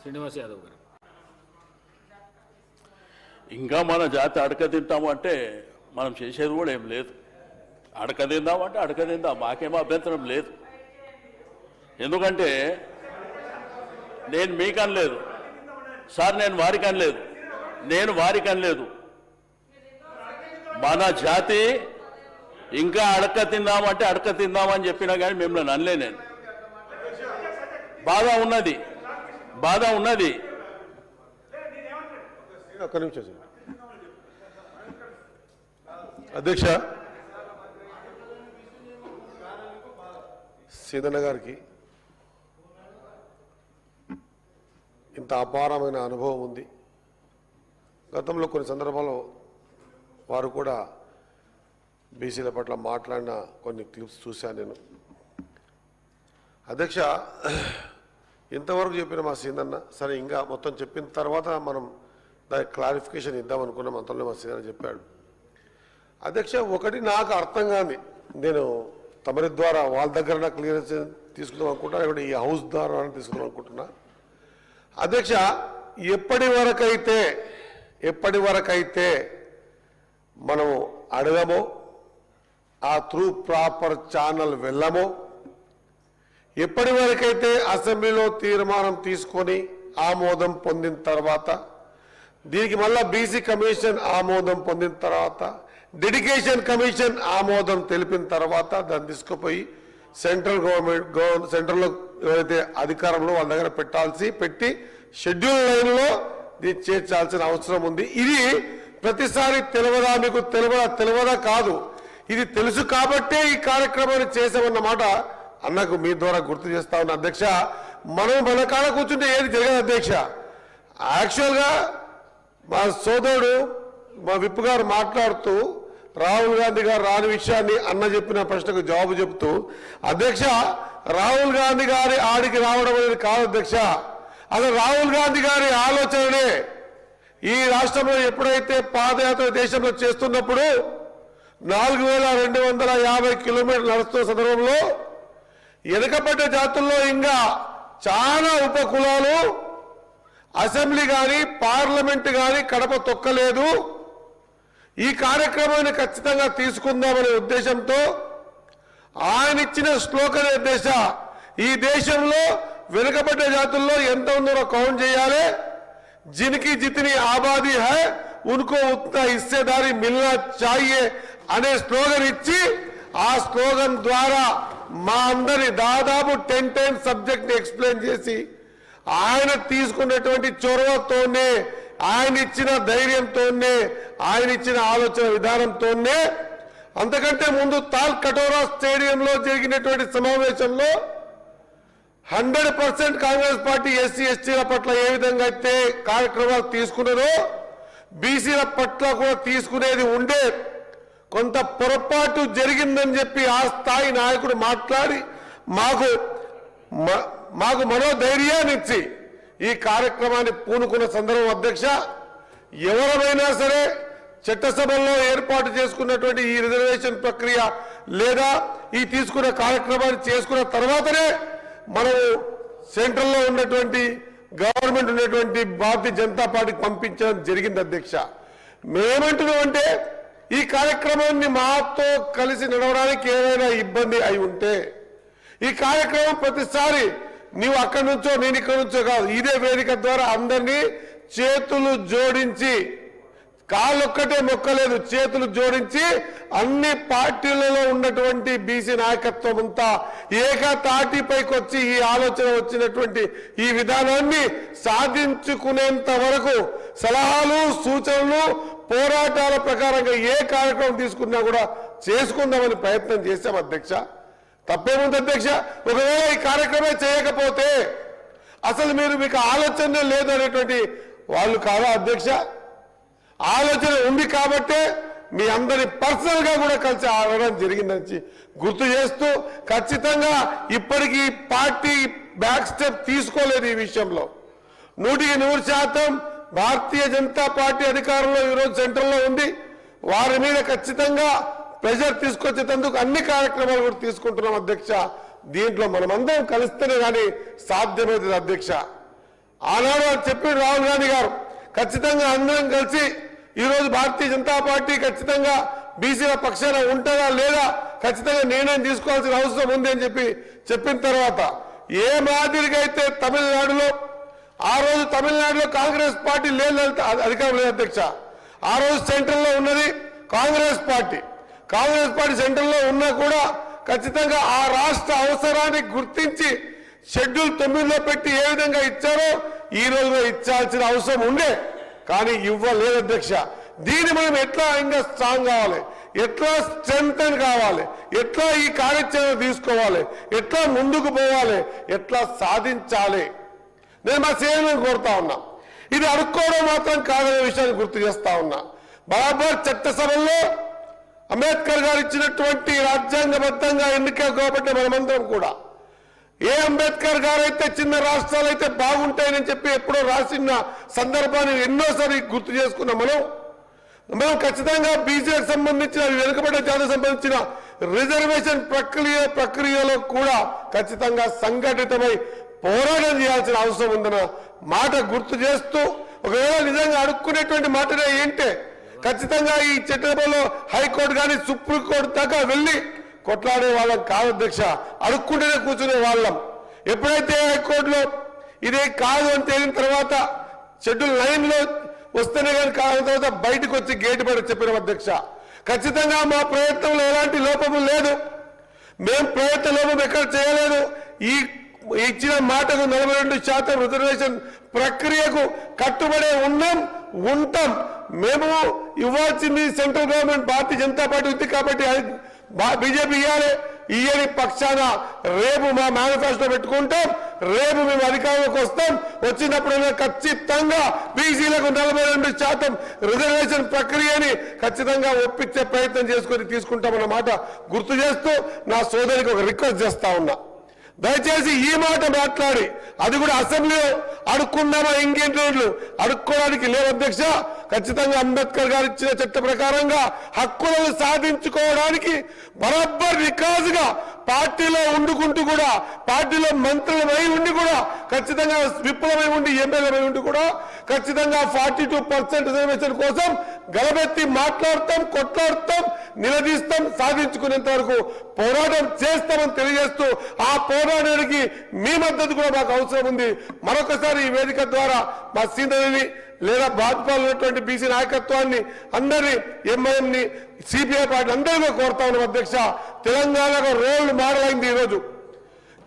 శ్రీనివాస్ యాదవ్ గారు. ఇంకా మన జాతి అడక తింటాము అంటే మనం చేసేది కూడా ఏం లేదు. అడక తిందామంటే అడక తిందాం, మాకేమో అభ్యంతరం లేదు. ఎందుకంటే నేను మీకు అనలేదు సార్, నేను వారికి అనలేదు, నేను వారికి అనలేదు. మన జాతి ఇంకా అడక తిందామంటే అడక తిందామని చెప్పినా కానీ మిమ్మల్ని అనలే. నేను బాధ ఉన్నది, బాధ ఉన్నది. ఒక్క నిమిషం అధ్యక్ష, సీతన్న గారికి ఇంత అపారమైన అనుభవం ఉంది. గతంలో కొన్ని సందర్భాల్లో వారు కూడా బీసీల పట్ల మాట్లాడిన కొన్ని క్లిప్స్ చూశాను నేను. అధ్యక్ష, ఇంతవరకు చెప్పిన మా సీనన్న సరే, ఇంకా మొత్తం చెప్పిన తర్వాత మనం దానికి క్లారిఫికేషన్ ఇద్దామనుకున్నాం. అంతలో మా సీనన్న చెప్పాడు. అధ్యక్ష, ఒకటి నాకు అర్థం కాని, నేను తమరి ద్వారా వాళ్ళ దగ్గర నాకు క్లియరెన్స్ తీసుకుందాం అనుకుంటున్నా, లేకుంటే ఈ హౌస్ ద్వారా తీసుకుందాం అనుకుంటున్నా. అధ్యక్ష, ఎప్పటి వరకైతే మనం అడగమో, ఆ త్రూ ప్రాపర్ ఛానల్ వెళ్ళమో, ఎప్పటి వరకైతే అసెంబ్లీలో తీర్మానం తీసుకొని ఆమోదం పొందిన తర్వాత, దీనికి మళ్ళా బీసీ కమిషన్ ఆమోదం పొందిన తర్వాత, డెడికేషన్ కమిషన్ ఆమోదం తెలిపిన తర్వాత దాన్ని తీసుకుపోయి సెంట్రల్ సెంట్రల్లో ఎవరైతే అధికారంలో వాళ్ళ దగ్గర పెట్టి షెడ్యూల్ లైన్లో దీన్ని చేర్చాల్సిన అవసరం ఉంది. ఇది ప్రతిసారి తెలియదా, మీకు తెలియదా కాదు, ఇది తెలుసు కాబట్టే ఈ కార్యక్రమాన్ని చేసామన్నమాట అన్నకు మీ ద్వారా గుర్తు చేస్తా ఉన్నా. అధ్యక్ష, మనం మన కాడ కూర్చుంటే ఏది జరగదు అధ్యక్ష. యాక్చువల్గా మా సోదరుడు మా విప్ గారు మాట్లాడుతూ రాహుల్ గాంధీ గారు రాని విషయాన్ని అన్న చెప్పిన ప్రశ్నకు జవాబు చెప్తూ, అధ్యక్ష, రాహుల్ గాంధీ గారి ఆడికి రావడం అనేది కాదు అధ్యక్ష, అసలు రాహుల్ గాంధీ గారి ఆలోచననే ఈ రాష్ట్రంలో ఎప్పుడైతే పాదయాత్ర దేశంలో చేస్తున్నప్పుడు 4250 కిలోమీటర్లు నడుస్తున్న సందర్భంలో వెనుకబడ్డ జాతుల్లో ఇంకా చాలా ఉపకులాలు అసెంబ్లీ కానీ పార్లమెంట్ కానీ కడప తొక్కలేదు. ఈ కార్యక్రమాన్ని ఖచ్చితంగా తీసుకుందామనే ఉద్దేశంతో ఆయన ఇచ్చిన స్లోగన్ దేశ, ఈ దేశంలో వెనుకబడ్డ జాతుల్లో ఎంత ఉందో కౌంట్ చేయాలి, జిన్కి జితని ఆబాదీ హై ఉన్కో ఉత్నా హిస్సేదారీ మిల్నా చాహియే అనే స్లోగన్ ఇచ్చి, ఆ స్లోగన్ ద్వారా మా అందరి దాదాపు 10 times సబ్జెక్ట్ ని ఎక్స్ప్లెయిన్ చేసి, ఆయన తీసుకున్నటువంటి చొరవతోనే, ఆయన ఇచ్చిన ధైర్యంతోనే, ఆయన ఇచ్చిన ఆలోచన విధానంతోనే, అంతకంటే ముందు తాల్ కటోరా స్టేడియంలో జరిగినటువంటి సమావేశంలో 100% కాంగ్రెస్ పార్టీ ఎస్సీ ఎస్టీల పట్ల ఏ విధంగా అయితే కార్యక్రమాలు తీసుకున్నారో బీసీల పట్ల కూడా తీసుకునేది ఉండే. కొంత పొరపాటు జరిగిందని చెప్పి ఆ స్థాయి నాయకుడు మాట్లాడి మాకు మనోధైర్యాన్ని ఇచ్చి ఈ కార్యక్రమాన్ని పూనుకున్న సందర్భం అధ్యక్ష, ఎవరైనా సరే చట్టసభల్లో ఏర్పాటు చేసుకున్నటువంటి ఈ రిజర్వేషన్ ప్రక్రియ లేదా ఈ తీసుకున్న కార్యక్రమాన్ని చేసుకున్న తర్వాతనే మనము సెంట్రల్లో ఉన్నటువంటి గవర్నమెంట్ ఉన్నటువంటి భారతీయ జనతా పార్టీకి పంపించడం జరిగింది అధ్యక్ష. మేమంటున్నాం అంటే ఈ కార్యక్రమాన్ని మాతో కలిసి నడవడానికి ఏదైనా ఇబ్బంది అయి ఉంటే, ఈ కార్యక్రమం ప్రతిసారి నీవు అక్కడి నుంచో నేను ఇక్కడి నుంచో కాదు, ఇదే వేదిక ద్వారా అందరినీ చేతులు జోడించి, కాళ్ళొక్కటే మొక్కలేదు, చేతులు జోడించి అన్ని పార్టీలలో ఉన్నటువంటి బీసీ నాయకత్వం అంతా ఏకతాటిపైకి వచ్చి ఈ ఆలోచన వచ్చినటువంటి ఈ విధానాన్ని సాధించుకునేంత వరకు సలహాలు సూచనలు పోరాటాల ప్రకారంగా ఏ కార్యక్రమం తీసుకున్నా కూడా చేసుకుందామని ప్రయత్నం చేశాం అధ్యక్ష. తప్పేముంది అధ్యక్ష? ఒకవేళ ఈ కార్యక్రమం చేయకపోతే అసలు మీకు ఆలోచన లేదు అనేటువంటి వాళ్ళు కాదా అధ్యక్ష? ఆలోచన ఉంది కాబట్టే మీ అందరి పర్సనల్ గా కూడా కలిసి ఆడడం జరిగిందని గుర్తు చేస్తూ, ఖచ్చితంగా ఇప్పటికీ పార్టీ బ్యాక్ స్టెప్ తీసుకోలేదు ఈ విషయంలో. 100% భారతీయ జనతా పార్టీ అధికారంలో ఈరోజు సెంట్రల్లో ఉంది. వారి మీద ఖచ్చితంగా ప్రెషర్ తీసుకొచ్చేందుకు అన్ని కార్యక్రమాలు కూడా తీసుకుంటున్నాం అధ్యక్ష. దీంట్లో మనమందరం కలిస్తేనే కానీ సాధ్యమవుతుంది అధ్యక్ష. ఆనాడు అని చెప్పి రాహుల్ గాంధీ గారు ఖచ్చితంగా అందరం కలిసి ఈరోజు భారతీయ జనతా పార్టీ ఖచ్చితంగా బీసీల పక్షాన ఉంటుందా లేదా ఖచ్చితంగా నిర్ణయం తీసుకోవాల్సిన అవసరం ఉంది అని చెప్పిన తర్వాత ఏ మాదిరిగా అయితే తమిళనాడులో ఆ రోజు తమిళనాడులో కాంగ్రెస్ పార్టీ లేదు అధికారం లేదు అధ్యక్ష, ఆ రోజు సెంట్రల్లో ఉన్నది కాంగ్రెస్ పార్టీ సెంట్రల్లో ఉన్నా కూడా ఖచ్చితంగా ఆ రాష్ట్ర అవసరాన్ని గుర్తించి షెడ్యూల్ 9లో పెట్టి ఏ విధంగా ఇచ్చారో ఈ రోజులో ఇచ్చాల్సిన అవసరం ఉండే, కానీ ఇవ్వలేదు అధ్యక్ష. దీన్ని మనం ఎట్లా ఇంకా స్ట్రాంగ్ కావాలి, ఎట్లా స్ట్రెంగ్తన్ కావాలి, ఎట్లా ఈ కార్యాచరణ తీసుకోవాలి, ఎట్లా ముందుకు పోవాలి, ఎట్లా సాధించాలి, నేను మా సేవలను కోరుతా ఉన్నా. ఇది అడుక్కోవడం మాత్రం కాదనే విషయాన్ని గుర్తు చేస్తా ఉన్నా. బరాబర్ చట్టసభల్లో అంబేద్కర్ గారు ఇచ్చినటువంటి రాజ్యాంగబద్ధంగా ఎన్నిక కాబట్టి మనమందరం కూడా ఏ అంబేద్కర్ గారు అయితే చిన్న రాష్ట్రాలు అయితే బాగుంటాయని చెప్పి ఎప్పుడో రాసిన సందర్భాన్ని ఎన్నోసారి గుర్తు చేసుకున్నాం. మనం ఖచ్చితంగా బీసీలకు సంబంధించిన వెనుకబడ్డ జాతికి సంబంధించిన రిజర్వేషన్ ప్రక్రియలో కూడా ఖచ్చితంగా సంఘటితమై పోరాటం చేయాల్సిన అవసరం ఉందన్న మాట గుర్తు చేస్తూ, ఒకవేళ నిజంగా అడుక్కునేటువంటి మాటనే ఏంటే ఖచ్చితంగా ఈ చట్టంలో హైకోర్టు కానీ సుప్రీంకోర్టు దాకా వెళ్ళి కొట్లాడే వాళ్ళం కాదు అధ్యక్ష, అడుక్కుంటేనే కూర్చునే వాళ్ళం. ఎప్పుడైతే హైకోర్టులో ఇదే కాదు అని తేలిన తర్వాత షెడ్యూల్ 9లో వస్తేనే కానీ కాని తర్వాత బయటకు వచ్చి గేటు బయట చెప్పిన అధ్యక్ష, ఖచ్చితంగా మా ప్రయత్నంలో ఎలాంటి లోపము లేదు, మేము ప్రయత్న లోపం ఎక్కడ చేయలేదు. ఈ ఇచ్చిన మాటకు 42% రిజర్వేషన్ ప్రక్రియకు కట్టుబడే ఉంటాం. మేము ఇవ్వాల్సింది central government Bharatiya Janata party ఉంది కాబట్టి బీజేపీ ఇయ్యని పక్షాన రేపు మా మేనిఫెస్టో పెట్టుకుంటాం, రేపు మేము అధికారంలోకి వస్తాం. వచ్చినప్పుడైనా ఖచ్చితంగా బీసీలకు 42% రిజర్వేషన్ ప్రక్రియని ఖచ్చితంగా ఒప్పించే ప్రయత్నం చేసుకొని తీసుకుంటామన్న మాట గుర్తు చేస్తూ నా సోదరికి ఒక రిక్వెస్ట్ చేస్తా ఉన్నా. దయచేసి ఈ మాట మాట్లాడి అది కూడా అసెంబ్లీలో అడుక్కుందామా ఇంకేంటి అడుక్కోవడానికి లేదు అధ్యక్ష. ఖచ్చితంగా అంబేద్కర్ గారు ఇచ్చిన చట్ట ప్రకారంగా హక్కులను సాధించుకోవడానికి బరాబర్ రికాజుగా పార్టీలో ఉండుకుంటూ కూడా పార్టీలో మంత్రులమై ఉండి కూడా ఖచ్చితంగా విప్లవమై ఉండి ఎమ్మెల్యేమై ఉండి కూడా ఖచ్చితంగా 42% రిజర్వేషన్ కోసం గలబెత్తి మాట్లాడతాం, కొట్లాడతాం, నిలదీస్తాం, సాధించుకునేంత వరకు పోరాటం చేస్తామని తెలియజేస్తూ ఆ పోరాటానికి మీ మద్దతు కూడా మాకు అవసరం ఉంది. మరొకసారి ఈ వేదిక ద్వారా మా సీనియర్ని లేదా భాజపాలో ఉన్నటువంటి బీసీ నాయకత్వాన్ని అందరినీ ఎంఐఎంని సిపిఐ పార్టీ అందరినీ కోరుతా ఉన్నాం అధ్యక్ష. తెలంగాణకు రోల్ మోడల్ అయింది. ఈరోజు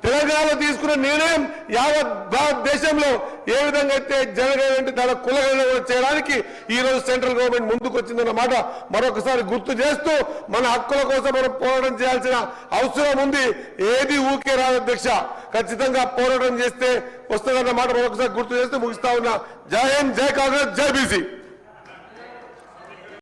తెలంగాణలో తీసుకున్న నిర్ణయం యావత్ భారతదేశంలో ఏ విధంగా అయితే జరగాలంటే దాని కులగణన చేయడానికి ఈ రోజు సెంట్రల్ గవర్నమెంట్ ముందుకు వచ్చిందన్న మాట మరొకసారి గుర్తు చేస్తూ మన హక్కుల కోసం మనం పోరాటం చేయాల్సిన అవసరం ఉంది. ఏది ఊకే రాదు అధ్యక్ష, ఖచ్చితంగా పోరాటం చేస్తే వస్తుందన్న మాట మరొకసారి గుర్తు చేస్తూ ముగిస్తా ఉన్నా. జై హింద్, జై కాంగ్రెస్, జై బీసీ.